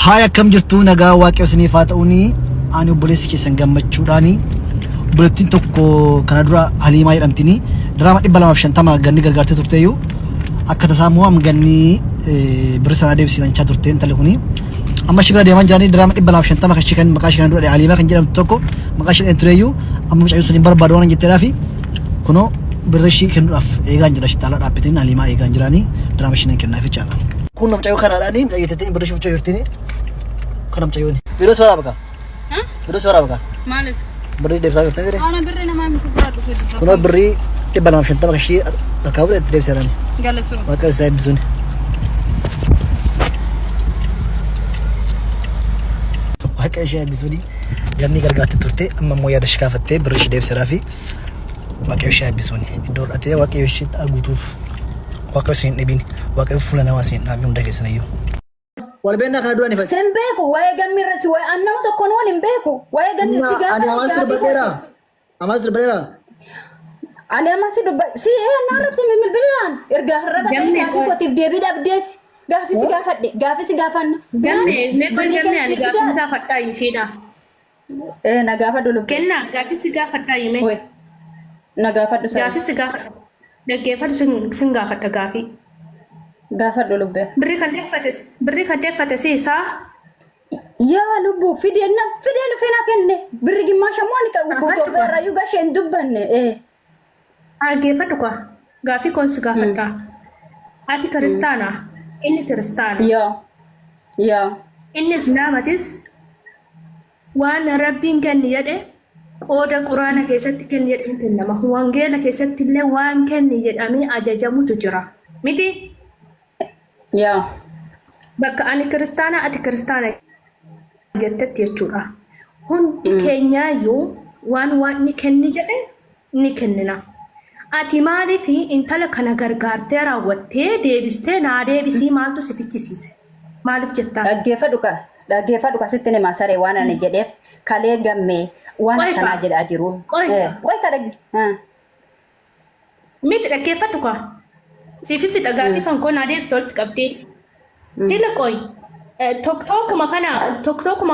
Hai akkam jirtu nagaa waaqayyo isiniif haa ta'uuni ani obboleessi keessan gammachuudhaani bulettiin tokko kana dura Haliimaa jedhamtini diraama 250 ganni gargaartee turteeyyuu akka tasaamoo am ganni birri sana deebisisan chaa turteen tale kuni amma shigaa deeman jiranii diraama 250 kan shikan maqaa shikan dura Haliimaa kan jedhamtu tokko maqaa shikan tureeyyuu amma mucayyoo sun barbaadu waan jetteedhaafi kunoo birri shi kennuudhaaf eegaan jira shitaala dhaabbitiin Haliimaa eegaan jiranii diraama shinan kennaaf jechaadha kun mucayyoo kanaadhaani mucayyeetiin birri shi mucayyoo jirtini kanam cayoni video suara apa video suara apa Maalif beri debsa kita gede ana birri nama mi ku gadu ko kuno beri di balam shanta makashi rakabur et debsa rani galatu maka saya bisuni maka saya bisuni ganni gargaate turte amma moya dashka fatte beri debsa rafi maka saya bisuni dor ate waqi shit agutuf waqi sin ibin waqi fulana wasin nabi undage sanayu walbena kadua ni fasi Sembeku, wae gammi rasi wae annamu tokko no limbeku. Wae gammi siga. ani amasir badera Ali amasi dubba si narab si mimil bilan. Irga haraba aku kotif debi dabdes. Gafi siga fadde, gafi siga fan. gamme me ko gamme ali gafi ta fatta yin sheda Na gafa dulu. kenna gafi siga fatta yin me Woi. Na gafa dulu. gafi siga fatta da gefa sun ga fatta gafi Gafa dulu be. birri kan defate si sa Ya lubu fidel fena kenne. Birigi masha moni ka ubo bara yuga shen dubbanne. a gefa to kwa gafi kon siga fatta ati kristana inni kristana Ya. inni islamatis waan rabbiin kenni jedhe qooda quraana keessatti kenni jedhamte nama wangeela keessatti illee waan kenni jedhamee ajajamutu jira miti Ya. bakka ani kiristaana ati kiristaana jettetti jechuudha hundi keenyaayyuu waan ni kenni jedhe ni kennina ati maaliif intala kana gargaartee raawwattee deebistee naa deebisii maaltu si fichisiise maaliif jettaa Dhaggeeffadhu kasitti ni masaree waan ani jedheef kalee gammee waan akkanaa jedhaa jiru. miti dhaggeeffadhu ka si fifixa gaafii kan koo naa deebiste walitti qabdee jila qoy tokkokkuma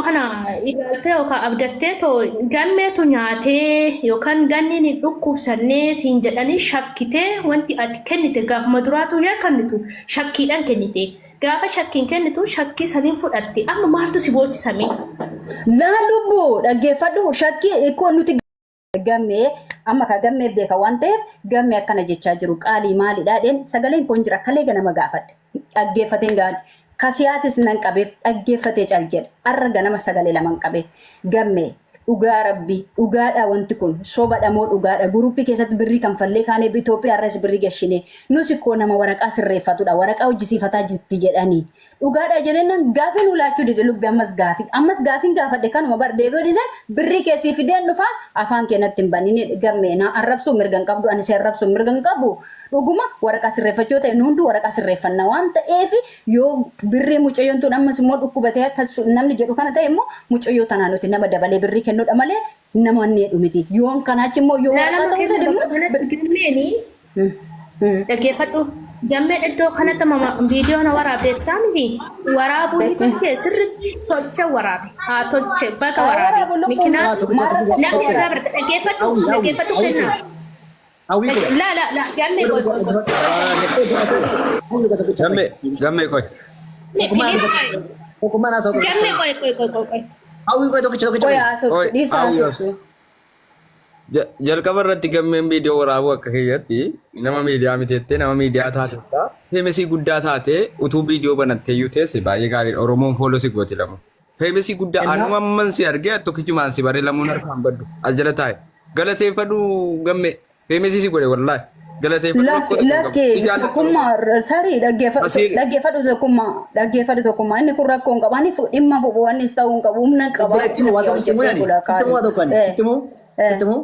kana ilaaltee yookaan abdattee too gammeetu nyaatee yookaan ganni ni dhukkubsannee siin jedhanii shakkitee wanti ati kennite gaafuma duraatu yaa kennitu shakkiidhaan kennite gaafa shakkiin kennitu shakkii saniin fudhatte amma maaltu si boochisame Laa lubbuu dhaggeeffadhu shakkii ikkoo nuti gammee amma ka gammee beeka waan ta'eef gammee akkana jechaa jiru qaalii maaliidhaadheen sagaleen kun jira kalee ganama gaafadhe dhaggeeffateen gaadhe kasiyaatis nan qabeef dhaggeeffatee cal jedhe arra ganama sagalee laman qabe gammee dhugaa rabbii dhugaadha wanti kun sobadha moo dhugaadha guruppii keessatti birrii kan fallee kaanee Itoophiyaa irras birrii gashine nus ikkoo nama waraqaa sirreeffatudha waraqaa hojjisiifataa jirti jedhanii dhugaadha jenennan gaafii nu laachuu dide lubbi ammas gaafiin gaafadhe kanuma bar deebi'uu dhiisan birrii keessii fideen dhufaa afaan keenyatti hin banine gammee na arrabsuu mirgan qabdu ani si arrabsuu mirgan qabu dhuguma waraqaa sirreeffachuu ta'e nu hundi waraqaa sirreeffanna waan ta'eef yoo birrii mucayyoon tun ammas immoo dhukkubatee namni jedhu kana ta'e immoo mucayyoo tanaa nuti nama dabalee birrii kennuudha malee nama inni dhumiti yoon kanaachi immoo yoo waraqaa ta'uu gammeeni dhaggeeffadhu gammee iddoo kanatti viidiyoo na waraabdeettaa miti waraabuu ni tolche sirriitti tolche waraabe haa tolche baga waraabe mikinaa namni irraa barate dhaggeeffadhu kennaa la gammee koy gammee koy jalqaba irratti gammeen viidiyoo waraabuu akka keeyyatti nama miidiyaa miteettee nama miidiyaa taatetta feemesii guddaa taatee utuu viidiyoo banatteeyyuu teesse baay'ee gaariidha oromoon fooloo si gooti lamu feemesii guddaa anuma amman si argee tokkichumaan si baree lamuun harkaan baddu as jala taa'e galateeffadhu gammee feemesii si godhe wallaahi dhaggeeffadhu tokkummaa inni kun rakkoo hin qabaani dhimma bu'uuwwanis ta'uu hin qabu humna Sittimu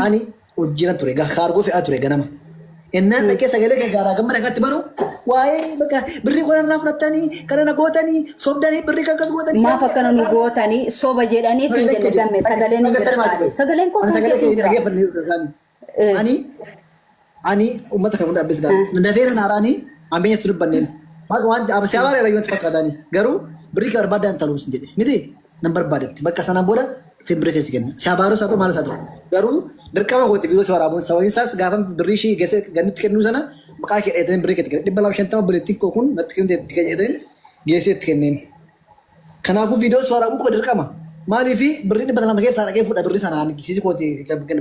ani hojjina ture kaargoo fe'aa ture ganama. Innaan dhaqee sagalee gaaraa gammada akkatti baru waa'ee bakka birrii kana irraa fudhatanii kana na gootanii sobdanii birrii kan akkas gootanii. Maaf akkana nu gootanii soba jedhanii siin jenne gamme sagaleen hin jira sagaleen koo sagalee jira. Ani uummata kan hundaabbis gaara. Dafee na naaraanii ambeenya tu dubbanneen. Waan abasii abaaree rayyootti fakkaatanii garuu birrii kee barbaadan taluus jedhe miti nan barbaadetti bakka sanaan booda fiin birrii keessi kenna si abaarus haa ta'u maalis haa ta'u garuu dirqama goote viidiyoo si waraabuun sababiin isaas gaafa birrii ishii geesse gannitti kennuu sana maqaa kee dheetan birrii keetti kenna 250 buleettiin koo kun natti kennite itti kennitan geessee itti kenneen kanaafuu viidiyoo si waraabuu koo dirqama maaliif birrii 200 keessaa dhaqee fuudha birrii sanaan gisiisi kooti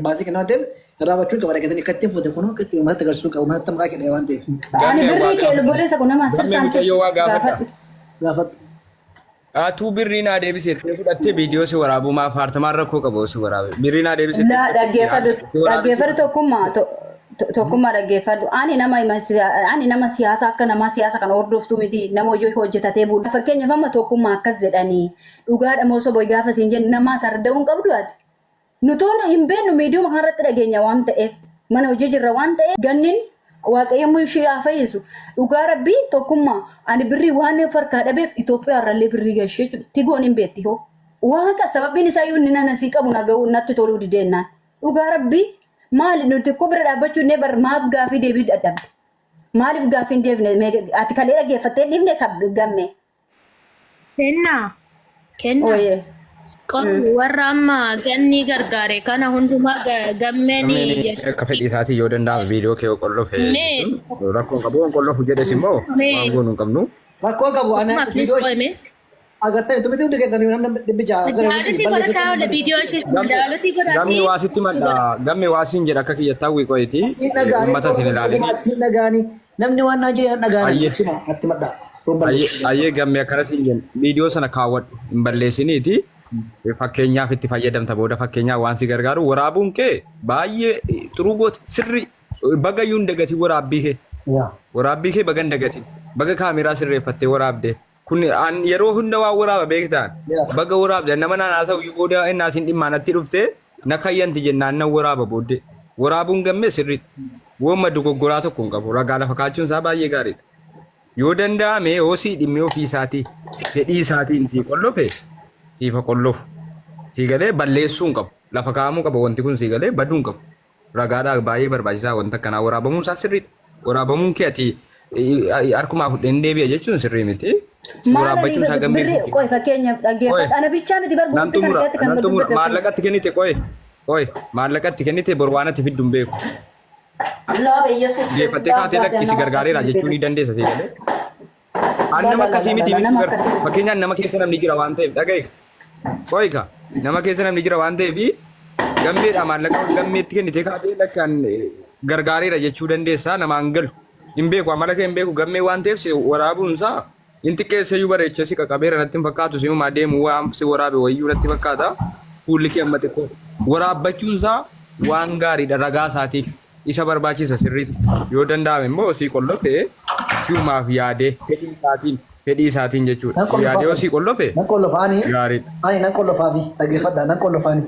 baasii kennaa ta'eef raawwachuun qaba dhaqatanii akkatti fuute kun akkatti uummata agarsiisuu qabu uummata maqaa kee waan ta'eef. Ani birrii kee lubbuleessa kun nama sirsaante gaafadhu. Atuu birrii naa deebisee fudhattee viidiyoo si waraabuu maaf haartamaan rakkoo qabu si waraabe birrii naa deebisee. Dhaggeeffadhu tokkummaa dhaggeeffadhu ani nama siyaasa akka nama siyaasa kan hordoftu miti nama hojii hojjetatee buudha fakkeenyaaf amma tokkummaa akkas jedhanii dhugaadha moo soba gaafa siin jennu nama sarda'uun qabdu ati. Nutoon hin beeknu miidiyuma kanarratti dhageenya waan ta'eef mana hojii jirra waan ta'eef gannin waaqayyoommoo ishee haa fayyisu dhugaa rabbii tokkummaa ani birrii waan farkaa dhabeef Itoophiyaa irrallee birrii gashee tigoon hin beetti hoo waaqa sababiin isaa yoo inni nana sii qabu natti toluu dideennaan dhugaa rabbii maali nuti ko bira dhaabbachuu ne bar maaf gaafii deebii dadhabde maaliif gaafii hin deebine ati kalee dhaggeeffattee dhiifne gamme kenna warra amma ganni gargaare kana hundumaa gammeni akka fedhii isaatii yoo danda'ame viidiyoo kee qollofe rakkoon qabu qollofu jedhes immoo waan goonuu qabnu rakkoon qabu ana viidiyoo agartee tu miti udah kita namna dibija gammi waasitti madda gammi waasiin jedha akka kiyyattaa wiqoyti ummata sin ilaalini namni waan najee nagaani atti madda ayyee gammi akkana sin jen viidiyoo sana kaawwadhu hin balleessiniiti fakkeenyaaf itti fayyadamta booda fakkeenyaaf waan si gargaaru waraabuun kee baay'ee xuruu goote sirri bagayyuun dagati waraabbii kee bagan dagati baga kaameraa sirreeffattee waraabde kun yeroo hunda waa waraaba beektaan baga waraabde nama naasa booda innaasin dhimmaanatti dhufte na kayyanti jennaan na waraaba booddee waraabuun gammee sirri woomma dogoggoraa tokko hin qabu ragaa lafa kaachuun isaa baay'ee gaariidha yoo danda'ame hoosii dhimmee ofii isaatii fedhii isaatiin sii qollofe siifa qollofu sii galee balleessuu hin qabu lafa kaa'amuu qaba wanti kun sii galee baduu hin qabu ragaadhaa baay'ee barbaachisaa wanta kanaa waraabamuun isaa sirriidha waraabamuun kee ati harkumaa fudheen deebi'a jechuun sirrii miti. Waraabbachuun isaa gammee qoy fakkeenyaaf dhaggeeffadha ana bichaa miti barbaadu kan dubbatu maallaqatti kennite qoy maallaqatti kennite borwaanatti fiddu hin beeku. Geeffattee kaatee lakkisi gargaareera jechuun ni dandeessa ta'e galee. Nama akkasii miti fakkeenyaan nama keessa namni jira waan ta'eef dhaga'e qoyka nama keessa namni jira waan ta'eef gammeedha maallaqa gammeetti kennite kaatee lakkaan gargaareera jechuu dandeessa namaan galu hin beeku amala kee hin beeku gammee waan ta'eef waraabuun isaa inti keessa iyyuu bareechee si qaqabeera natti hin fakkaatu si uumaa deemu waan si waraabe wayyuu natti fakkaata fuulli kee amma xiqqoo waraabbachuun isaa waan gaariidha ragaa isaatiif isa barbaachisa sirriitti yoo danda'ame immoo si qollofe si uumaaf yaadee fedhii isaatiin jechuudha si yaadee yoo si qollofe nan qollofaani gaariidha ani nan qollofaafi dhaggeeffadha nan qollofaani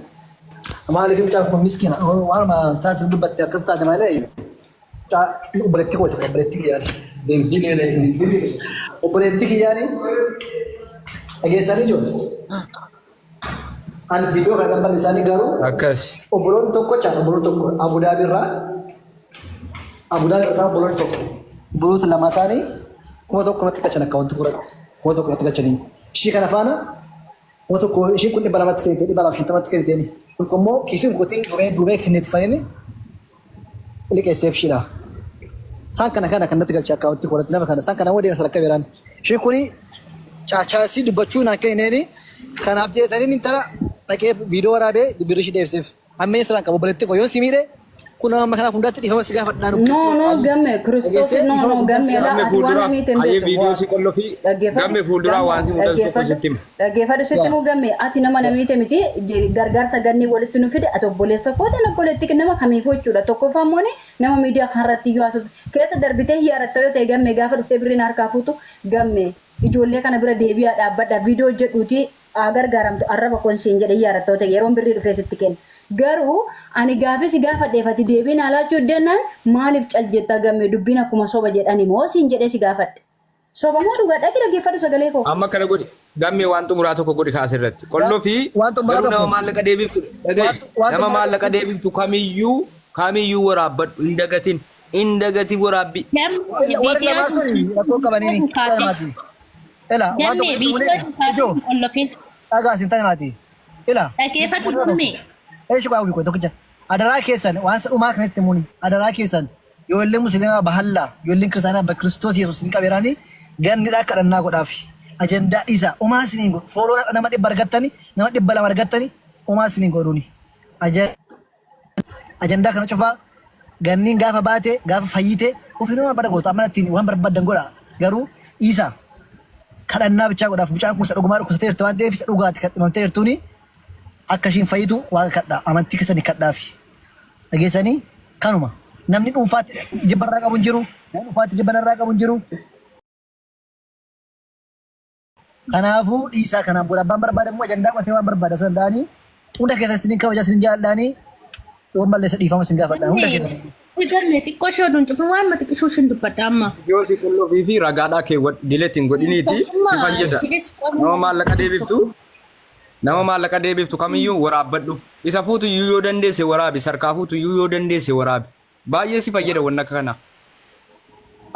maaliif mucaan kun miskiina waan ma taate dubbatte akkas taate malee obboleetti kooti obboleetti kiyyaani obboleetti kiyyaani dhageessanii jiru ani viidiyoo kan balleessanii garuu akkas obboloon tokko Abudaabii irraa obboloon tokko obboloota lama isaanii kuma tokko natti qachan akka wanti furatti kuma tokko natti qachanii ishii kana faana kuma tokko ishii kun 200 kennitee 250 kennitee kun immoo kiisiin kootiin duubee kennetti fayyini liqeesseef shidha. Isaan kana kan natti galcha akka wanti furatti nama kana isaan kana wadee masala akka beeraan ishii kuni caachaasii dubbachuu naan kenneeni kanaaf jeetanii intala dhaqee viidiyoo waraabee birrii ishii deebseef ammee siraan qabu obboleetti koo yoo si miidhe kun amma kanaaf hundaatti dhiifama si gaafadhaan no gamme Kiristoos no gamme la waan miite ayyee viidiyoo si qollofi gamme fuulduraa waan si mudatu tokko sittim dhaggeeffadhu sitti gamme ati nama namiite miti gargaarsa ganni walitti nu fide ati obboleessa kootan obboleetti nama kamiif jechuudha tokkoffaa immoo nama miidiyaa kanarratti iyyuu haasoftu keessa darbitee hiyyaaratta yoo ta'e gamme gaafa dhuftee birriin harkaa fuutu gamme ijoollee kana bira deebi'aa dhaabbadha viidiyoo jedhuuti gargaaramtu arraba konsiin jedhe hiyyaaratta yoo ta'e yeroon birrii dhufee sitti kenna. Garuu ani gaafis gaafa dheefati deebiin alaachuu dennaan maaliif caljetta gamme dubbiin akkuma soba jedhani moo siin jedhee si gaafadhe. Soba moo dhugaa dhaggeeffadhu sagalee koo. Amma kana godhi gamme waan xumuraa tokko godhi kaas irratti. Qolloo fi garuu nama maallaqa deebiftu nama maallaqa deebiftu kamiyyuu waraabbadhu hin dagatin waraabbi. Warri lamaa suni rakkoo qabaniini. Ela Gamme biidiyoo ijo ollofin. dhagaa sin tani mati. Ela Dhaggeeffadhu gamme. eeshi kwa wiko tokkicha adaraa keessan waan dhumaa kanatti muni adaraa keessan ijoollee musliimaa bahalla ijoolleen kiristaanaa ba Kiristoos Yesuus ni qabeerani ganni dha kadhannaa godhaafi ajandaa dhiisa umaa siniin godhu fooloo nama dhibba argattani nama dhibba lama argattani umaa siniin godhuni ajandaa kana cufaa ganniin gaafa baate gaafa fayyite ofiinuma bada gootu amanattiin waan barbaadan godha garuu dhiisa kadhannaa bichaa godhaaf mucaan kun isa dhugumaa dhukkubsatee jirtu waan ta'eef isa dhugaati kadhimamtee jirtuuni akka ishiin fayyitu waa kadhaa amantii keessanii kadhaafi dhageessanii kanuma namni dhuunfaatti jibbarraa qabu hin jiru namni dhuunfaatti jibbanarraa qabu hin jiru kanaafuu dhiisaa kanaan booda abbaan barbaadamu ajandaa qotee waan barbaada osoo hin ta'anii hunda keessatti isiniin kabajaa isiniin jaalladhaanii yoo malleessa dhiifama isin gaafadha hunda keessatti. Gamme xiqqoo ishee oduun cufu waan mati qishuu ishin dubbadha amma. Yoo si qulloo fi ragaadhaa kee dileetiin godhiniiti si fayyada. Nama maallaqa deebiftu kamiyyuu waraabbadhu. Isa fuutu iyyuu yoo dandeesse waraabi. Sarkaa fuutu iyyuu yoo dandeesse waraabi. Baay'ee si fayyada wanna akka kana.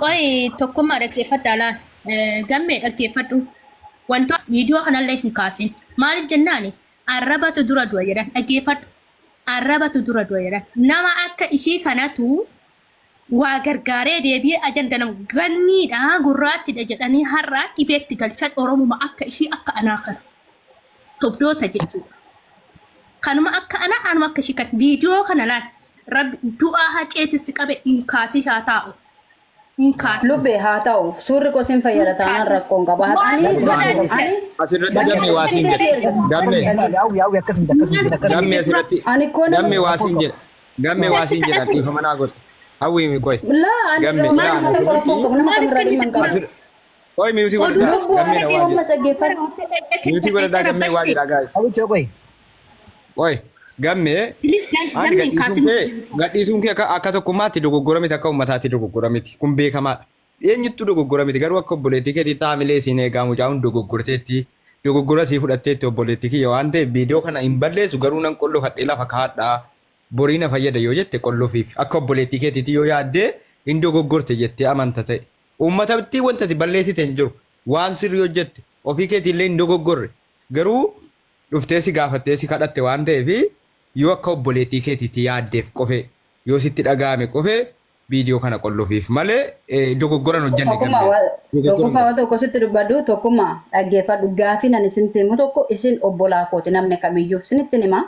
Qoy tokkummaa dhaggeeffadhaa laan. Gammee dhaggeeffadhu. Wantoota viidiyoo kanallee hin kaasin. Maaliif jennaani arrabatu dura du'a jedhan dhaggeeffadhu. Arrabatu dura du'a jedhan. Nama akka ishii kanatu waa gargaaree deebi'ee ajanda nama ganniidha gurraattidha jedhanii har'aa dhibeetti galchan Oromuma akka ishii akka anaa kana. Tobdoota jechuudha. Kanuma akka anuma akka ishii kan viidiyoo kana laal rabbi du'aa haceetis qabe inkaasii haa taa'u. Inkaasii. Lubbee haa ta'u suurri qosin fayyada taanaan rakkoon qaba. Asirratti gammee waasiin jedha. Gammee asirratti gammee waasiin jedha. Gammee waasiin jedha dhiifama naa godha. Hawwiimi qoy. Gammee Oi music godha gammee na waajjira. Music godha gammee waajjira guys. Hawwichoo qoy. Oi gammee gadhiisuun kee akka tokkummaatti dogoggora miti akka uummataatti dogoggora miti kun beekamaadha. Eenyuttu dogoggora miti garuu akka obboleettii keetii taamilee siin eegaa mucaa'uun dogoggorteetti dogoggora sii fudhatteetti obboleettii kiyya waan ta'eef viidiyoo kana hin balleessu garuu nan qolloo hadhee lafa kaadhaa borii na fayyada yoo jette qolloofiif akka obboleettii keetiitti yoo yaaddee hin dogoggorte jettee amanta ta'e. Uummatatti wantati balleessite hin jiru waan sirrii hojjette ofii keetiillee hin dogoggorre garuu dhuftee si gaafattee si kadhatte waan ta'eef yoo akka obboleettii keetiitti yaaddeef qofe yoo sitti dhaga'ame qofe viidiyoo kana qolloofiif malee dogoggoran hojjenne gammee. Tokkummaa waan tokko sitti dubbadhu tokkummaa dhaggeeffadhu gaafii nan isin himu tokko isin obbolaa kooti namni kamiyyuu isinitti hima.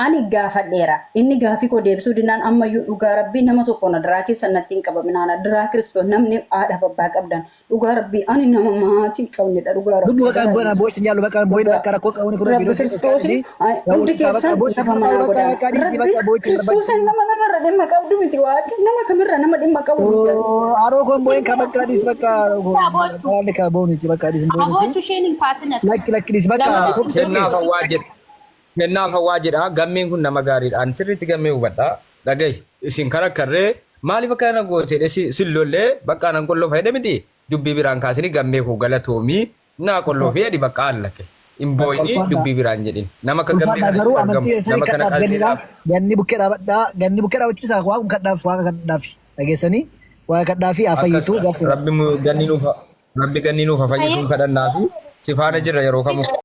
Ani gaafadheera inni gaafii koo deebisuu dinaan ammayyuu dhugaa rabbii nama tokko na diraa keessa natti hin qabaminaan diraa Kiristoos namni haadha abbaa qabdan dhugaa rabbii ani nama maatii qabnedha dhugaa rabbii. Dubbi bakka bu'ana boo'icha nyaalu bakka boo'in bakka rakkoo qabuun kun viidiyoo sin qabaadhi. Hundi keessan bakka dhiisii bakka boo'icha barbaachisu. Nama namarra dhimma qabdu miti waaqni nama kamirra nama dhimma qabu. Haroo kun boo'in kan bakka dhiisii bakka haalli kan boo'initi bakka dhiisii boo'initi. Abootu isheen hin kaasin. Lakki dhiisii bakka. Kennaaf hawaa jedha. Kennaaf hawaa jedha gammeen kun nama gaariidhaan sirriitti gammee hubadha dhagahi isin karakkarree maaliif akka kana goote sillollee bakka anan qolloo fayyada miti dubbii biraan kaasanii gammee koo galatoomii naa qolloo fayyadi bakka allate hin booyini dubbii biraan jedhin nama akka gammee garuu amantii isanii kadhaaf ganni bukkee dhaabachiisaa waa kun kadhaaf waa kadhaaf dhageessanii waa kadhaaf afayyituu rabbi ganni nuuf fayyisuun kadhannaa fi si faana jirra yeroo kamuu.